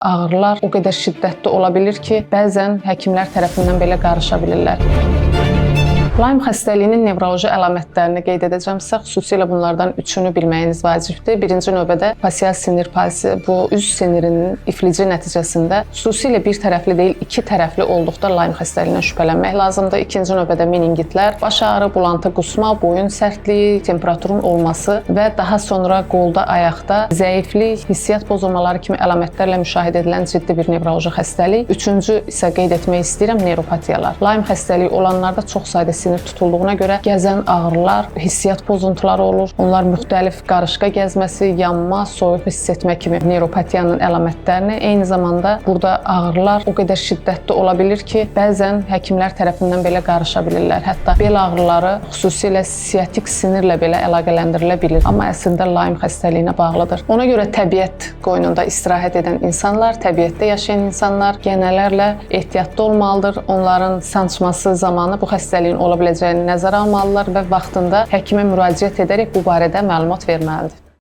Ağrılar o qədər şiddətli ola bilir ki, bəzən həkimlər tərəfindən belə qarışa bilirlər. Lyme xəstəliyinin nevroloji əlamətlərini qeyd edəcəmsə, xüsusilə bunlardan üçünü bilməyiniz vacibdir. Birinci növbədə fasial sinir palsi, bu üz sinirinin iflici nəticəsində xüsusilə bir tərəfli deyil, iki tərəfli olduqda Lyme xəstəliyindən şübhələnmək lazımdır. İkinci növbədə meningitlər, baş ağrı, bulantı, qusma, boyun sərtliyi, temperaturun olması və daha sonra qolda, ayaqda zəiflik, hissiyyat pozulmaları kimi əlamətlərlə müşahidə edilən ciddi bir nevroloji xəstəlik. Üçüncü isə qeyd etmək istəyirəm nevropatiyalar. Lyme xəstəliyi olanlarda çox sayda sinir tutulduğuna görə gəzən ağrılar, hissiyyat pozuntuları olur. Onlar müxtəlif qarışqa gəzməsi, yanma, soyuq hiss etmə kimi nevropatiyanın əlamətlərini, eyni zamanda burada ağrılar o qədər şiddətli ola bilir ki, bəzən həkimlər tərəfindən belə qarışa bilirlər. Hətta bel ağrıları xüsusilə siatik sinirlə belə əlaqələndirilə bilir. Amma əslində Lyme xəstəliyinə bağlıdır. Ona görə təbiət qoynunda istirahət edən insanlar, təbiətdə yaşayan insanlar genəllərlə ehtiyatlı olmalıdır. Onların sancması zamanı bu xəstəliyin ola biləcəyini nəzərə almalılar və vaxtında həkimə müraciət edərək bu barədə məlumat verməlidir.